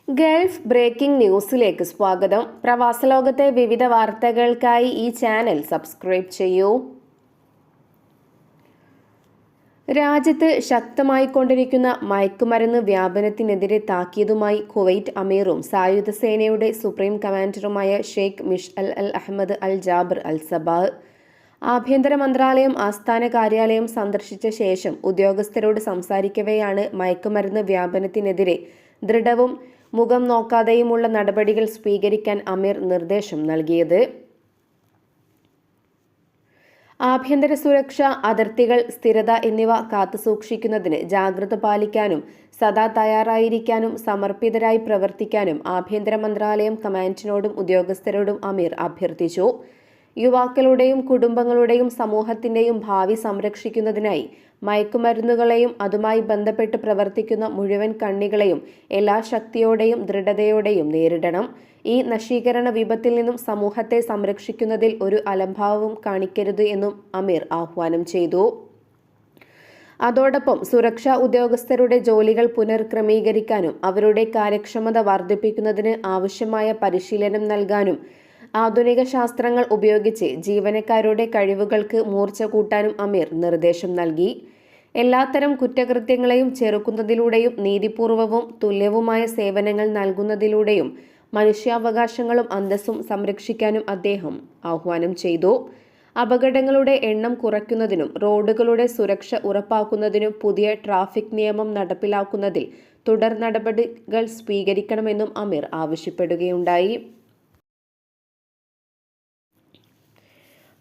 Gulf breaking ന്യൂസിലേക്ക് സ്വാഗതം. പ്രവാസലോകത്തെ വിവിധ വാർത്തകൾക്കായി ഈ ചാനൽ സബ്സ്ക്രൈബ് ചെയ്യൂ. രാജ്യത്ത് ശക്തമായിക്കൊണ്ടിരിക്കുന്ന മയക്കുമരുന്ന് വ്യാപനത്തിനെതിരെ താക്കീതുമായി കുവൈറ്റ് അമീറും സായുധ സേനയുടെ സുപ്രീം കമാൻഡറുമായ ഷെയ്ഖ് മിഷ്അൽ അൽ അഹമ്മദ് അൽ ജാബർ അൽ സബാഹ് ആഭ്യന്തര മന്ത്രാലയം ആസ്ഥാന കാര്യാലയം സന്ദർശിച്ച ശേഷം ഉദ്യോഗസ്ഥരോട് സംസാരിക്കവെയാണ് മയക്കുമരുന്ന് വ്യാപനത്തിനെതിരെ ദൃഢവും മുഖം നോക്കാതെയുമുള്ള നടപടികൾ സ്വീകരിക്കാൻ അമീർ നിർദ്ദേശം നൽകിയത്. ആഭ്യന്തര സുരക്ഷ, അതിർത്തികൾ, സ്ഥിരത എന്നിവ കാത്തുസൂക്ഷിക്കുന്നതിന് ജാഗ്രത പാലിക്കാനും സദാ തയ്യാറായിരിക്കാനും സമർപ്പിതരായി പ്രവർത്തിക്കാനും ആഭ്യന്തര മന്ത്രാലയം കമാൻഡിനോടും ഉദ്യോഗസ്ഥരോടും അമീർ അഭ്യർത്ഥിച്ചു. യുവാക്കളുടെയും കുടുംബങ്ങളുടെയും സമൂഹത്തിന്റെയും ഭാവി സംരക്ഷിക്കുന്നതിനായി മയക്കുമരുന്നുകളെയും അതുമായി ബന്ധപ്പെട്ട് പ്രവർത്തിക്കുന്ന മുഴുവൻ കണ്ണികളെയും എല്ലാ ശക്തിയോടെയും ദൃഢതയോടെയും നേരിടണം. ഈ നശീകരണ വിപത്തിൽ നിന്നും സമൂഹത്തെ സംരക്ഷിക്കുന്നതിൽ ഒരു അലംഭാവവും കാണിക്കരുത് എന്നും അമീർ ആഹ്വാനം ചെയ്തു. അതോടൊപ്പം സുരക്ഷാ ഉദ്യോഗസ്ഥരുടെ ജോലികൾ പുനർക്രമീകരിക്കാനും അവരുടെ കാര്യക്ഷമത വർദ്ധിപ്പിക്കുന്നതിന് ആവശ്യമായ പരിശീലനം നൽകാനും ആധുനിക ശാസ്ത്രങ്ങൾ ഉപയോഗിച്ച് ജീവനക്കാരുടെ കഴിവുകൾക്ക് മൂർച്ച കൂട്ടാനും അമീർ നിർദ്ദേശം നൽകി. എല്ലാത്തരം കുറ്റകൃത്യങ്ങളെയും ചെറുക്കുന്നതിലൂടെയും നീതിപൂർവവും തുല്യവുമായ സേവനങ്ങൾ നൽകുന്നതിലൂടെയും മനുഷ്യാവകാശങ്ങളും അന്തസ്സും സംരക്ഷിക്കാനും അദ്ദേഹം ആഹ്വാനം ചെയ്തു. അപകടങ്ങളുടെ എണ്ണം കുറയ്ക്കുന്നതിനും റോഡുകളുടെ സുരക്ഷ ഉറപ്പാക്കുന്നതിനും പുതിയ ട്രാഫിക് നിയമം നടപ്പിലാക്കുന്നതിൽ തുടർ നടപടികൾ സ്വീകരിക്കണമെന്നും അമീർ ആവശ്യപ്പെടുകയുണ്ടായി.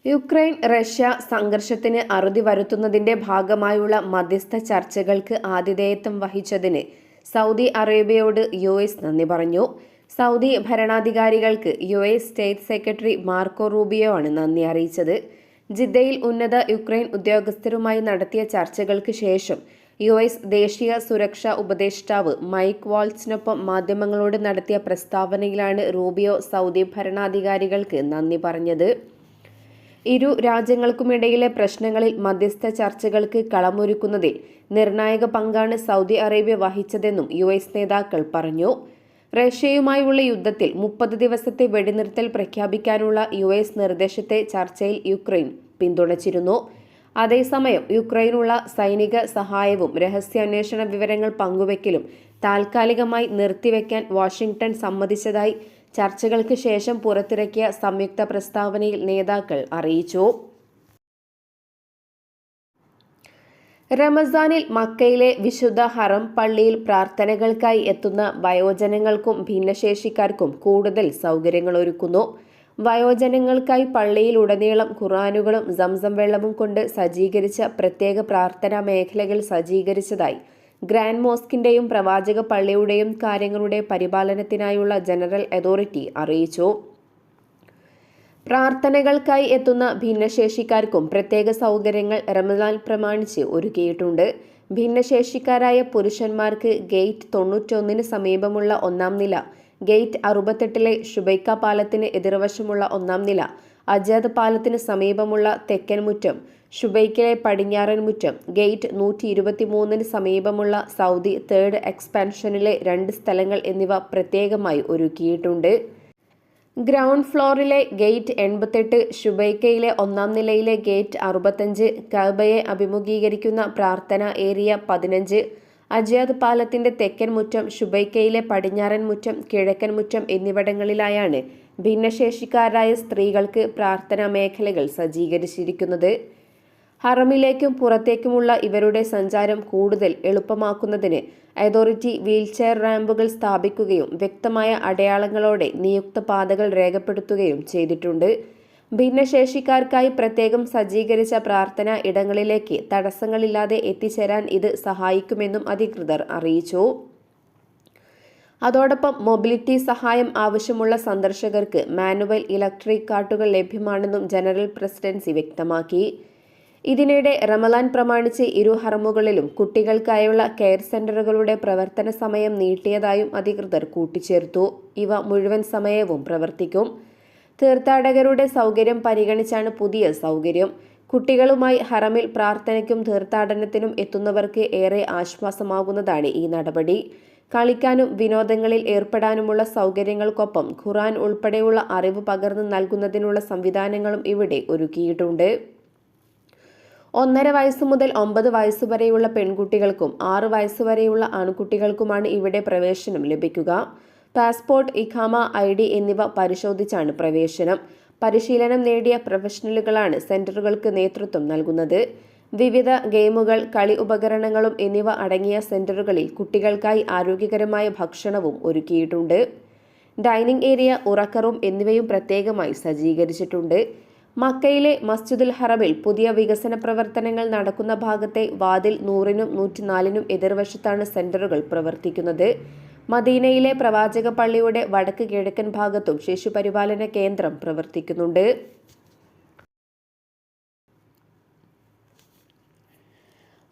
യുക്രൈൻ റഷ്യ സംഘർഷത്തിന് അറുതി വരുത്തുന്നതിന്റെ ഭാഗമായുള്ള മധ്യസ്ഥ ചർച്ചകൾക്ക് ആതിഥേയത്വം വഹിച്ചതിന് സൗദി അറേബ്യയോട് US നന്ദി പറഞ്ഞു. സൗദി ഭരണാധികാരികൾക്ക് US state secretary Marco Rubio ആണ് നന്ദി അറിയിച്ചത്. ജിദ്ദയിൽ ഉന്നത യുക്രൈൻ ഉദ്യോഗസ്ഥരുമായി നടത്തിയ ചർച്ചകൾക്ക് ശേഷം US ദേശീയ സുരക്ഷാ ഉപദേഷ്ടാവ് മൈക്ക് വാൾസിനൊപ്പം മാധ്യമങ്ങളോട് നടത്തിയ പ്രസ്താവനയിലാണ് റൂബിയോ സൗദി ഭരണാധികാരികൾക്ക് നന്ദി പറഞ്ഞത്. ഇരു രാജ്യങ്ങൾക്കുമിടയിലെ പ്രശ്നങ്ങളിൽ മധ്യസ്ഥ ചർച്ചകൾക്ക് കളമൊരുക്കുന്നതിൽ നിർണായക പങ്കാണ് സൗദി അറേബ്യ വഹിച്ചതെന്നും US നേതാക്കൾ പറഞ്ഞു. റഷ്യയുമായുള്ള യുദ്ധത്തിൽ 30 ദിവസത്തെ വെടിനിർത്തൽ പ്രഖ്യാപിക്കാനുള്ള US നിർദ്ദേശത്തെ ചർച്ചയിൽ യുക്രൈൻ പിന്തുണച്ചിരുന്നു. അതേസമയം യുക്രൈനുള്ള സൈനിക സഹായവും രഹസ്യാന്വേഷണ വിവരങ്ങൾ പങ്കുവെക്കലും താൽക്കാലികമായി നിർത്തിവെക്കാൻ വാഷിംഗ്ടൺ സമ്മതിച്ചതായി ചർച്ചകൾക്ക് ശേഷം പുറത്തിറക്കിയ സംയുക്ത പ്രസ്താവനയിൽ നേതാക്കൾ അറിയിച്ചു. റമസാനിൽ മക്കയിലെ വിശുദ്ധ ഹറം പള്ളിയിൽ പ്രാർത്ഥനകൾക്കായി എത്തുന്ന വയോജനങ്ങൾക്കും ഭിന്നശേഷിക്കാർക്കും കൂടുതൽ സൗകര്യങ്ങൾ ഒരുക്കുന്നു. വയോജനങ്ങൾക്കായി പള്ളിയിലുടനീളം ഖുർആനുകളും സംസം വെള്ളവും കൊണ്ട് സജ്ജീകരിച്ച പ്രത്യേക പ്രാർത്ഥനാ മേഖലകൾ സജ്ജീകരിച്ചതായി ഗ്രാൻഡ് മോസ്കിന്റെയും പ്രവാചക പള്ളിയുടെയും കാര്യങ്ങളുടെ പരിപാലനത്തിനായുള്ള ജനറൽ അതോറിറ്റി അറിയിച്ചു. പ്രാർത്ഥനകൾക്കായി എത്തുന്ന ഭിന്നശേഷിക്കാർക്കും പ്രത്യേക സൗകര്യങ്ങൾ റമദാൻ പ്രമാണിച്ച് ഒരുക്കിയിട്ടുണ്ട്. ഭിന്നശേഷിക്കാരായ പുരുഷന്മാർക്ക് ഗേറ്റ് 91 സമീപമുള്ള 1-ാം നില, ഗേറ്റ് 68 ഷുബൈക്ക പാലത്തിന് എതിർവശമുള്ള 1-ാം നില, അജാദ് പാലത്തിന് സമീപമുള്ള തെക്കൻ മുറ്റം, ഷുബൈക്കിലെ പടിഞ്ഞാറൻ മുറ്റം, ഗേറ്റ് 123 സമീപമുള്ള സൗദി 3rd എക്സ്പാൻഷനിലെ 2 സ്ഥലങ്ങൾ എന്നിവ പ്രത്യേകമായി ഒരുക്കിയിട്ടുണ്ട്. ഗ്രൗണ്ട് ഫ്ലോറിലെ ഗേറ്റ് 88, ഷുബൈക്കയിലെ 1-ാം നിലയിലെ ഗേറ്റ് 65, കഅബയെ അഭിമുഖീകരിക്കുന്ന പ്രാർത്ഥനാ ഏരിയ 15, അജാദ് പാലത്തിന്റെ തെക്കൻ മുറ്റം, ഷുബൈക്കയിലെ പടിഞ്ഞാറൻ മുറ്റം, കിഴക്കൻ മുറ്റം എന്നിവിടങ്ങളിലായാണ് ഭിന്നശേഷിക്കാരായ സ്ത്രീകൾക്ക് പ്രാർത്ഥനാ മേഖലകൾ സജ്ജീകരിച്ചിരിക്കുന്നത്. ഹറമിലേക്കും പുറത്തേക്കുമുള്ള ഇവരുടെ സഞ്ചാരം കൂടുതൽ എളുപ്പമാക്കുന്നതിന് അതോറിറ്റി വീൽചെയർ റാമ്പുകൾ സ്ഥാപിക്കുകയും വ്യക്തമായ അടയാളങ്ങളോടെ നിയുക്ത പാതകൾ രേഖപ്പെടുത്തുകയും ചെയ്തിട്ടുണ്ട്. ഭിന്നശേഷിക്കാർക്കായി പ്രത്യേകം സജ്ജീകരിച്ച പ്രാർത്ഥനാ ഇടങ്ങളിലേക്ക് തടസ്സങ്ങളില്ലാതെ എത്തിച്ചേരാൻ ഇത് സഹായിക്കുമെന്നും അധികൃതർ അറിയിച്ചു. അതോടൊപ്പം മൊബിലിറ്റി സഹായം ആവശ്യമുള്ള സന്ദർശകർക്ക് മാനുവൽ ഇലക്ട്രിക് കാർഡുകൾ ലഭ്യമാണെന്നും ജനറൽ പ്രസിഡൻസി വ്യക്തമാക്കി. ഇതിനിടെ റമദാൻ പ്രമാണിച്ച് ഇരു ഹറമുകളിലും കുട്ടികൾക്കായുള്ള കെയർ സെന്ററുകളുടെ പ്രവർത്തന സമയം നീട്ടിയതായും അധികൃതർ കൂട്ടിച്ചേർത്തു. ഇവ മുഴുവൻ സമയവും പ്രവർത്തിക്കും. തീർത്ഥാടകരുടെ സൗകര്യം പരിഗണിച്ചാണ് പുതിയ സൗകര്യം. കുട്ടികളുമായി ഹറമിൽ പ്രാർത്ഥനയ്ക്കും തീർത്ഥാടനത്തിനും എത്തുന്നവർക്ക് ഏറെ ആശ്വാസമാകുന്നതാണ് ഈ നടപടി. കളിക്കാനും വിനോദങ്ങളിൽ ഏർപ്പെടാനുമുള്ള സൗകര്യങ്ങൾക്കൊപ്പം ഖുർആൻ ഉൾപ്പെടെയുള്ള അറിവ് പകർന്നു നൽകുന്നതിനുള്ള സംവിധാനങ്ങളും ഇവിടെ ഒരുക്കിയിട്ടുണ്ട്. 1.5 വയസ്സ് മുതൽ 9 വയസ്സുവരെയുള്ള പെൺകുട്ടികൾക്കും 6 വയസ്സുവരെയുള്ള ആൺകുട്ടികൾക്കുമാണ് ഇവിടെ പ്രവേശനം ലഭിക്കുക. പാസ്പോർട്ട്, ഇഖാമ, ID എന്നിവ പരിശോധിച്ചാണ് പ്രവേശനം. പരിശീലനം നേടിയ പ്രൊഫഷണലുകളാണ് സെന്ററുകൾക്ക് നേതൃത്വം നൽകുന്നത്. വിവിധ ഗെയിമുകൾ, കളി ഉപകരണങ്ങളും എന്നിവ അടങ്ങിയ സെന്ററുകളിൽ കുട്ടികൾക്കായി ആരോഗ്യകരമായ ഭക്ഷണവും ഒരുക്കിയിട്ടുണ്ട്. ഡൈനിങ് ഏരിയ, ഉറക്ക റൂം എന്നിവയും പ്രത്യേകമായി സജ്ജീകരിച്ചിട്ടുണ്ട്. മക്കയിലെ മസ്ജിദുൽ ഹറമിൽ പുതിയ വികസന പ്രവർത്തനങ്ങൾ നടക്കുന്ന ഭാഗത്തെ വാതിൽ 100-നും 104-നും എതിർവശത്താണ് സെന്ററുകൾ പ്രവർത്തിക്കുന്നത്. മദീനയിലെ പ്രവാചക പള്ളിയുടെ വടക്ക് കിഴക്കൻ ഭാഗത്തും ശിശുപരിപാലന കേന്ദ്രം പ്രവർത്തിക്കുന്നുണ്ട്.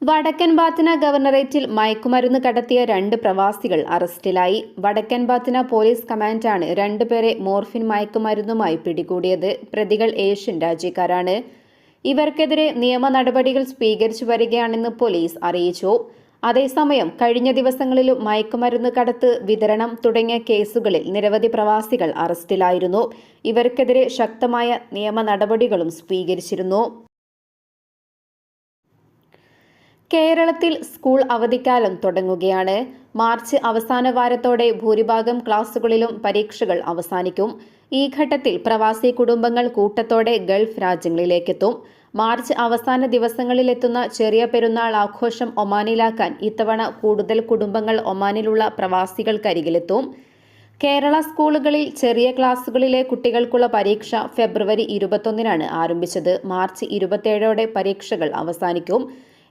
വടക്കൻ ബാത്തിന ഗവർണറേറ്റിൽ മയക്കുമരുന്ന് കടത്തിയ 2 പ്രവാസികൾ അറസ്റ്റിലായി. വടക്കൻ ബാത്തിന പോലീസ് കമാൻഡാണ് 2 പേരെ മോർഫിൻ മയക്കുമരുന്നുമായി പിടികൂടിയത്. പ്രതികൾ ഏഷ്യൻ രാജ്യക്കാരാണ്. ഇവർക്കെതിരെ നിയമ നടപടികൾ സ്വീകരിച്ചു വരികയാണെന്ന് പോലീസ് അറിയിച്ചു. അതേസമയം കഴിഞ്ഞ ദിവസങ്ങളിലും മയക്കുമരുന്ന് കടത്ത്, വിതരണം തുടങ്ങിയ കേസുകളിൽ നിരവധി പ്രവാസികൾ അറസ്റ്റിലായിരുന്നു. ഇവർക്കെതിരെ ശക്തമായ നിയമ നടപടികളും സ്വീകരിച്ചിരുന്നു. കേരളത്തിൽ സ്കൂൾ അവധിക്കാലം തുടങ്ങുകയാണ്. മാർച്ച് അവസാന വാരത്തോടെ ഭൂരിഭാഗം ക്ലാസുകളിലും പരീക്ഷകൾ അവസാനിക്കും. ഈ ഘട്ടത്തിൽ പ്രവാസി കുടുംബങ്ങൾ കൂട്ടത്തോടെ ഗൾഫ് രാജ്യങ്ങളിലേക്കെത്തും. മാർച്ച് അവസാന ദിവസങ്ങളിലെത്തുന്ന ചെറിയ പെരുന്നാൾ ആഘോഷം ഒമാനിലാക്കാൻ ഇത്തവണ കൂടുതൽ കുടുംബങ്ങൾ ഒമാനിലുള്ള പ്രവാസികൾക്കരികിലെത്തും. കേരള സ്കൂളുകളിൽ ചെറിയ ക്ലാസുകളിലെ കുട്ടികൾക്കുള്ള പരീക്ഷ ഫെബ്രുവരി 21-നാണ് ആരംഭിച്ചത്. മാർച്ച് 27-ഓടെ പരീക്ഷകൾ അവസാനിക്കും.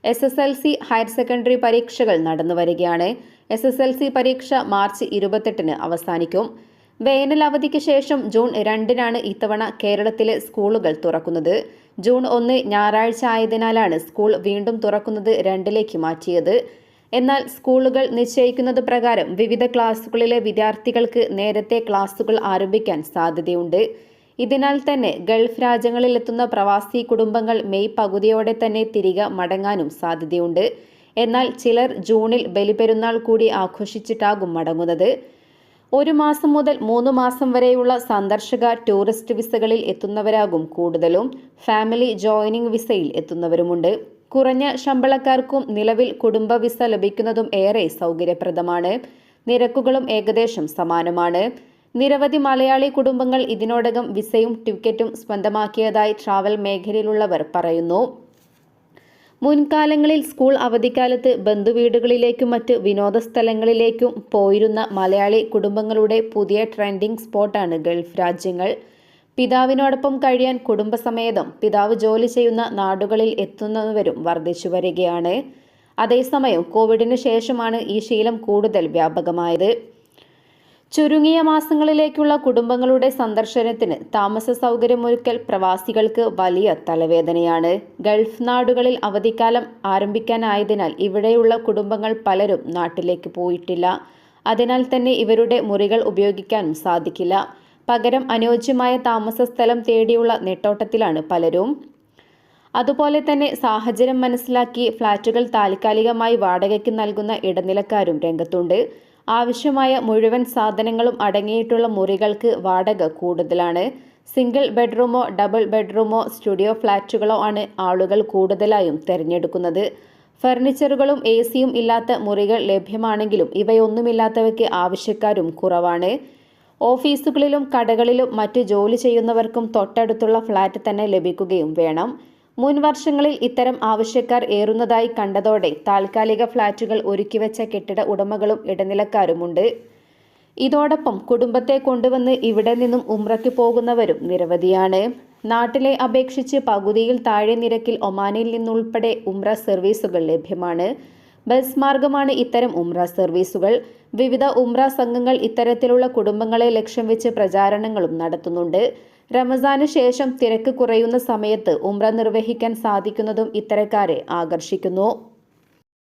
SSLC, ഹയർ സെക്കൻഡറി പരീക്ഷകൾ നടന്നുവരികയാണ്. SSLC പരീക്ഷ മാർച്ച് 28-ന് അവസാനിക്കും. വേനൽ അവധിക്ക് ശേഷം ജൂൺ 2-നാണ് ഇത്തവണ കേരളത്തിലെ സ്കൂളുകൾ തുറക്കുന്നത്. ജൂൺ 1 ഞായറാഴ്ച ആയതിനാലാണ് സ്കൂൾ വീണ്ടും തുറക്കുന്നത് 2-ലേക്ക് മാറ്റിയത്. എന്നാൽ സ്കൂളുകൾ നിശ്ചയിക്കുന്നത് പ്രകാരം വിവിധ ക്ലാസുകളിലെ വിദ്യാർത്ഥികൾക്ക് നേരത്തെ ക്ലാസുകൾ ആരംഭിക്കാൻ സാധ്യതയുണ്ട്. ഇതിനാൽ തന്നെ ഗൾഫ് രാജ്യങ്ങളിലെത്തുന്ന പ്രവാസി കുടുംബങ്ങൾ മെയ് പകുതിയോടെ തന്നെ തിരികെ മടങ്ങാനും സാധ്യതയുണ്ട്. എന്നാൽ ചിലർ ജൂണിൽ ബലിപെരുന്നാൾ കൂടി ആഘോഷിച്ചിട്ടാകും മടങ്ങുന്നത്. 1 മാസം മുതൽ 3 മാസം വരെയുള്ള സന്ദർശക ടൂറിസ്റ്റ് വിസകളിൽ എത്തുന്നവരാകും കൂടുതലും. ഫാമിലി ജോയിനിങ് വിസയിൽ എത്തുന്നവരുമുണ്ട്. കുറഞ്ഞ ശമ്പളക്കാർക്കും നിലവിൽ കുടുംബ വിസ ലഭിക്കുന്നതും ഏറെ സൗകര്യപ്രദമാണ്. നിരക്കുകളും ഏകദേശം സമാനമാണ്. നിരവധി മലയാളി കുടുംബങ്ങൾ ഇതിനോടകം വിസയും ടിക്കറ്റും സ്വന്തമാക്കിയതായി ട്രാവൽ മേഖലയിലുള്ളവർ പറയുന്നു. മുൻകാലങ്ങളിൽ സ്കൂൾ അവധിക്കാലത്ത് ബന്ധുവീടുകളിലേക്കും മറ്റ് വിനോദസ്ഥലങ്ങളിലേക്കും പോയിരുന്ന മലയാളി കുടുംബങ്ങളുടെ പുതിയ ട്രെൻഡിംഗ് സ്പോട്ടാണ് ഗൾഫ് രാജ്യങ്ങൾ. പിതാവിനോടൊപ്പം കഴിയാൻ കുടുംബസമേതം പിതാവ് ജോലി ചെയ്യുന്ന നാടുകളിൽ എത്തുന്നവരും വർദ്ധിച്ചു വരികയാണ്. അതേസമയം കോവിഡിന് ശേഷമാണ് ഈ ശീലം കൂടുതൽ വ്യാപകമായത്. ചുരുങ്ങിയ മാസങ്ങളിലേക്കുള്ള കുടുംബങ്ങളുടെ സന്ദർശനത്തിന് താമസ സൗകര്യമൊരുക്കൽ പ്രവാസികൾക്ക് വലിയ തലവേദനയാണ്. ഗൾഫ് നാടുകളിൽ അവധിക്കാലം ആരംഭിക്കാനായതിനാൽ ഇവിടെയുള്ള കുടുംബങ്ങൾ പലരും നാട്ടിലേക്ക് പോയിട്ടില്ല. അതിനാൽ തന്നെ ഇവരുടെ മുറികൾ ഉപയോഗിക്കാനും സാധിക്കില്ല. പകരം അനുയോജ്യമായ താമസ സ്ഥലം തേടിയുള്ള നെട്ടോട്ടത്തിലാണ് പലരും. അതുപോലെ തന്നെ സാഹചര്യം മനസ്സിലാക്കി ഫ്ളാറ്റുകൾ താൽക്കാലികമായി വാടകയ്ക്ക് നൽകുന്ന ഇടനിലക്കാരും രംഗത്തുണ്ട്. ആവശ്യമായ മുഴുവൻ സാധനങ്ങളും അടങ്ങിയിട്ടുള്ള മുറികൾക്ക് വാടക കൂടുതലാണ്. സിംഗിൾ ബെഡ്റൂമോ ഡബിൾ ബെഡ്റൂമോ സ്റ്റുഡിയോ ഫ്ളാറ്റുകളോ ആണ് ആളുകൾ കൂടുതലായും തിരഞ്ഞെടുക്കുന്നത്. ഫർണിച്ചറുകളും AC-യും ഇല്ലാത്ത മുറികൾ ലഭ്യമാണെങ്കിലും ഇവയൊന്നുമില്ലാത്തവയ്ക്ക് ആവശ്യക്കാരും കുറവാണ്. ഓഫീസുകളിലും കടകളിലും മറ്റ് ജോലി ചെയ്യുന്നവർക്കും തൊട്ടടുത്തുള്ള ഫ്ളാറ്റ് തന്നെ ലഭിക്കുകയും വേണം. മുൻ വർഷങ്ങളിൽ ഇത്തരം ആവശ്യക്കാർ ഏറുന്നതായി കണ്ടതോടെ താൽക്കാലിക ഫ്ളാറ്റുകൾ ഒരുക്കിവെച്ച കെട്ടിട ഉടമകളും ഇടനിലക്കാരുമുണ്ട്. ഇതോടൊപ്പം കുടുംബത്തെ കൊണ്ടുവന്ന് ഇവിടെ നിന്നും ഉംറയ്ക്ക് പോകുന്നവരും നിരവധിയാണ്. നാട്ടിലെ അപേക്ഷിച്ച് പകുതിയിൽ താഴെ നിരക്കിൽ ഒമാനിൽ നിന്നുൾപ്പെടെ ഉംറ സർവീസുകൾ ലഭ്യമാണ്. ബസ് മാർഗമാണ് ഇത്തരം ഉംറ സർവീസുകൾ. വിവിധ ഉംറ സംഘങ്ങൾ ഇത്തരത്തിലുള്ള കുടുംബങ്ങളെ ലക്ഷ്യം വെച്ച് പ്രചാരണങ്ങളും നടത്തുന്നുണ്ട്. റമസാന് ശേഷം തിരക്ക് കുറയുന്ന സമയത്ത് ഉംറ നിർവഹിക്കാൻ സാധിക്കുന്നതും ഇത്തരക്കാരെ ആകർഷിക്കുന്നു.